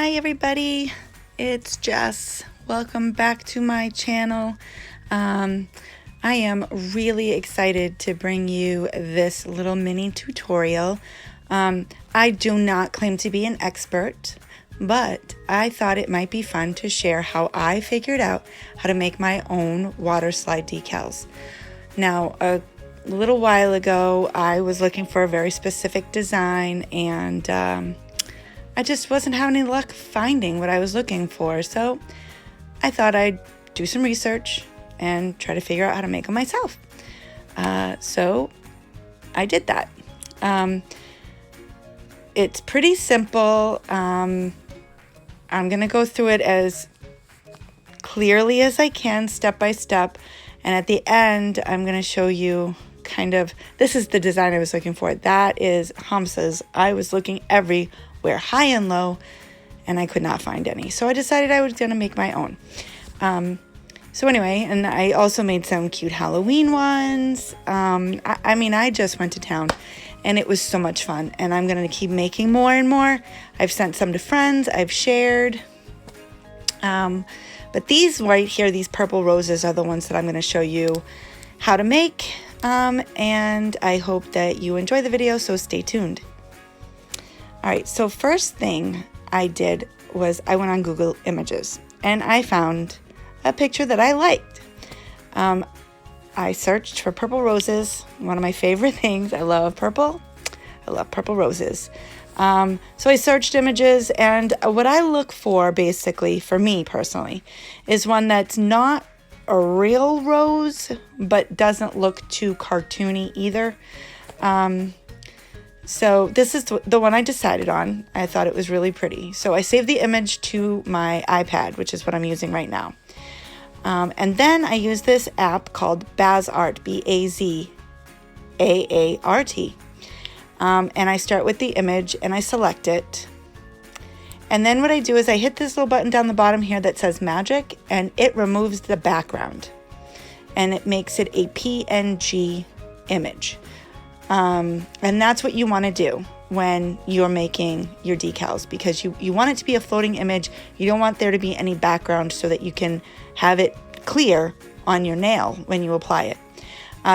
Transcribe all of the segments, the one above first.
Hi everybody, it's Jess. Welcome back to my channel. I am really excited to bring you this little mini tutorial. I do not claim to be an expert, but I thought it might be fun to share how I figured out how to make my own water slide decals. Now, a little while ago, I was looking for a very specific design and I just wasn't having any luck finding what I was looking for. So I thought I'd do some research and try to figure out how to make them myself. So I did that. It's pretty simple. I'm going to go through it as clearly as I can, step by step. And at the end, I'm going to show you kind of, this is the design I was looking for. That is Hamsa's. I was looking everywhere, high and low, and I could not find any. So I decided I was going to make my own. So anyway, and I also made some cute Halloween ones. I mean, I just went to town and it was so much fun, and I'm going to keep making more and more. I've sent some to friends, I've shared. But these right here, these purple roses are the ones that I'm going to show you how to make. And I hope that you enjoy the video, so stay tuned. All right, so first thing I did was I went on Google Images and I found a picture that I liked. I searched for purple roses, one of my favorite things. I love purple. I love purple roses. So I searched images, and what I look for basically, for me personally, is one that's not a real rose, but doesn't look too cartoony either. So this is the one I decided on. I thought it was really pretty. So I saved the image to my iPad, which is what I'm using right now. And then I use this app called Bazaart, Bazaart. And I start with the image and I select it. And then what I do is I hit this little button down the bottom here that says magic, and it removes the background and it makes it a PNG image. And that's what you want to do when you're making your decals, because you want it to be a floating image. You don't want there to be any background so that you can have it clear on your nail when you apply it.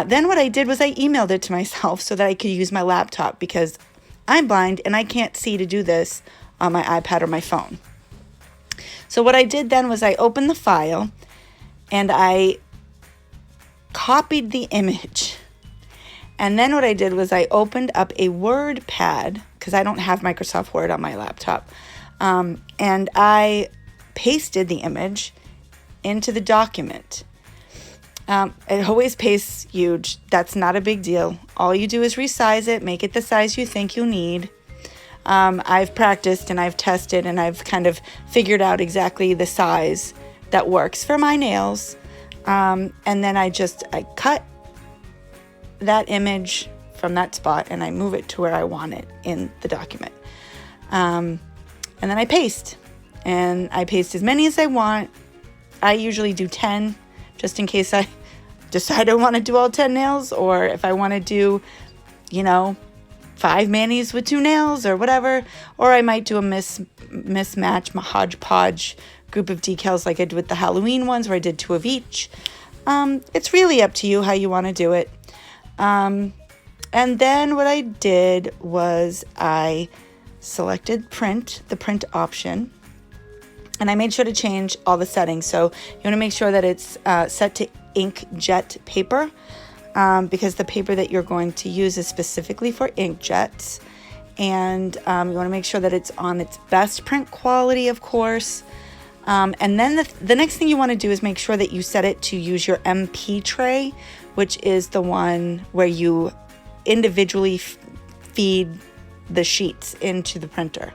Then what I did was I emailed it to myself so that I could use my laptop, because I'm blind and I can't see to do this on my iPad or my phone. So what I did then was I opened the file and I copied the image. And then what I did was I opened up a Word pad, because I don't have Microsoft Word on my laptop. And I pasted the image into the document. It always pastes huge. That's not a big deal. All you do is resize it, make it the size you think you need. I've practiced and I've tested and I've kind of figured out exactly the size that works for my nails. And then I cut that image from that spot and I move it to where I want it in the document. And then I paste. And I paste as many as I want. I usually do 10, just in case I decide I want to do all 10 nails, or if I want to do, 5 manis with 2 nails or whatever. Or I might do a mismatch, hodgepodge group of decals like I did with the Halloween ones, where I did 2 of each. It's really up to you how you want to do it. And then what I did was I selected the print option. And I made sure to change all the settings. So you want to make sure that it's set to Inkjet paper, because the paper that you're going to use is specifically for inkjets. And you want to make sure that it's on its best print quality, of course. And then the next thing you want to do is make sure that you set it to use your MP tray, which is the one where you individually feed the sheets into the printer.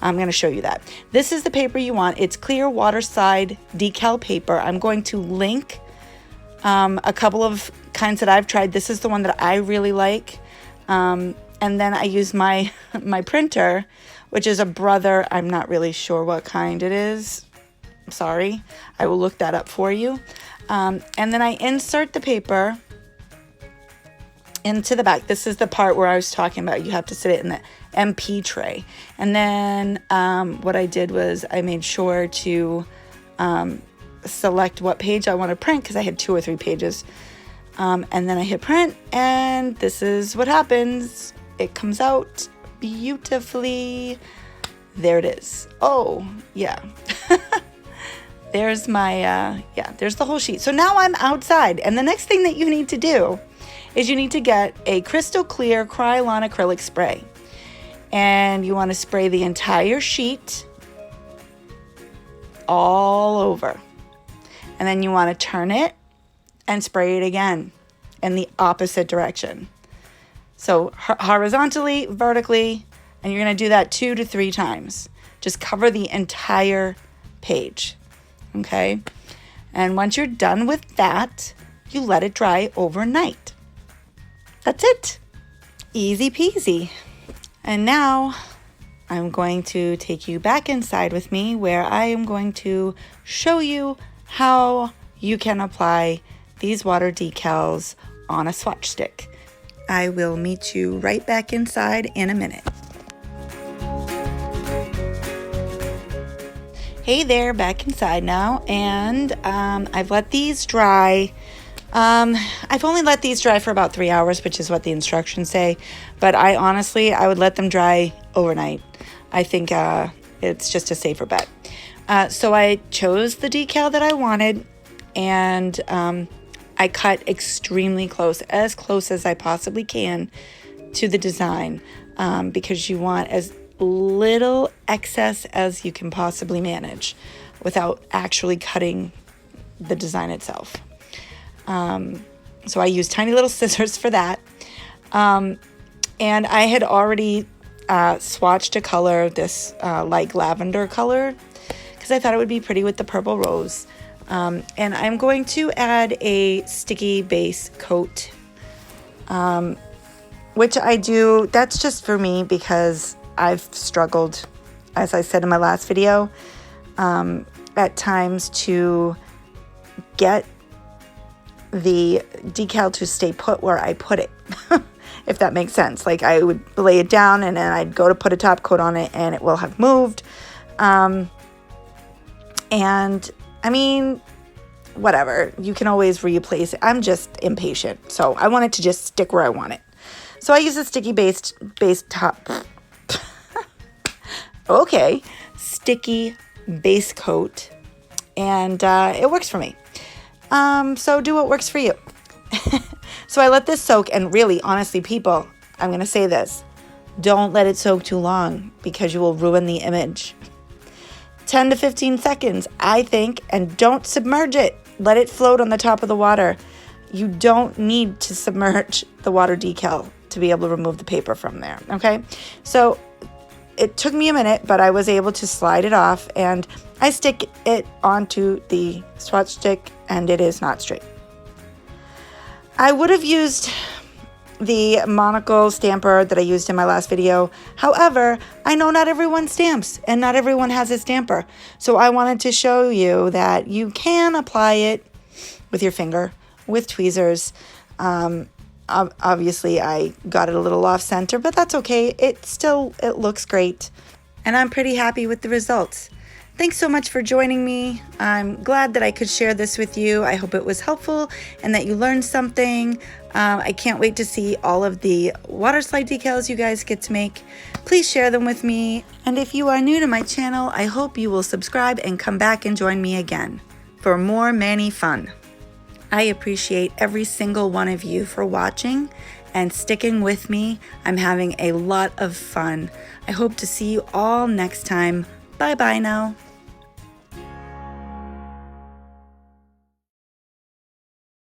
I'm going to show you that. This is the paper you want. It's clear water slide decal paper. I'm going to link a couple of kinds that I've tried. This is the one that I really like. And then I use my printer, which is a Brother. I'm not really sure what kind it is. I'm sorry. I will look that up for you. And then I insert the paper into the back. This is the part where I was talking about. You have to sit it in the MP tray. And then what I did was I made sure to select what page I want to print, because I had 2 or 3 pages. And then I hit print, and this is what happens. It comes out beautifully. There it is. Oh, yeah. There's my, yeah, there's the whole sheet. So now I'm outside, and the next thing that you need to do is you need to get a crystal clear Krylon acrylic spray. And you want to spray the entire sheet all over. And then you want to turn it and spray it again in the opposite direction. So horizontally, vertically, and you're going to do that 2 to 3 times. Just cover the entire page. Okay? And once you're done with that, you let it dry overnight. That's it. Easy peasy. And now I'm going to take you back inside with me, where I am going to show you how you can apply these water decals on a swatch stick. I will meet you right back inside in a minute. Hey there, back inside now, and I've let these dry. I've only let these dry for about 3 hours, which is what the instructions say, but I would let them dry overnight. I think it's just a safer bet. So I chose the decal that I wanted, and I cut extremely close as I possibly can to the design, because you want as little excess as you can possibly manage without actually cutting the design itself. So I used tiny little scissors for that. And I had already swatched a color, this like lavender color, because I thought it would be pretty with the purple rose. And I'm going to add a sticky base coat, which I do, that's just for me because I've struggled, as I said in my last video, at times to get the decal to stay put where I put it, if that makes sense. Like, I would lay it down and then I'd go to put a top coat on it and it will have moved. And I mean, whatever, you can always replace it. I'm just impatient, so I want it to just stick where I want it. So I use a sticky base top. Okay, sticky base coat, and it works for me. So do what works for you. So I let this soak, and really, honestly, people, I'm going to say this. Don't let it soak too long, because you will ruin the image. 10 to 15 seconds, I think, and don't submerge it. Let it float on the top of the water. You don't need to submerge the water decal to be able to remove the paper from there, okay? So it took me a minute, but I was able to slide it off, and I stick it onto the swatch stick, and it is not straight. I would have used the monocle stamper that I used in my last video. However, I know not everyone stamps, and not everyone has a stamper. So I wanted to show you that you can apply it with your finger, with tweezers. Obviously, I got it a little off center, but that's okay. It looks great, and I'm pretty happy with the results. Thanks so much for joining me. I'm glad that I could share this with you. I hope it was helpful and that you learned something. I can't wait to see all of the water slide decals you guys get to make. Please share them with me. And if you are new to my channel, I hope you will subscribe and come back and join me again for more Mani fun. I appreciate every single one of you for watching and sticking with me. I'm having a lot of fun. I hope to see you all next time. Bye-bye now.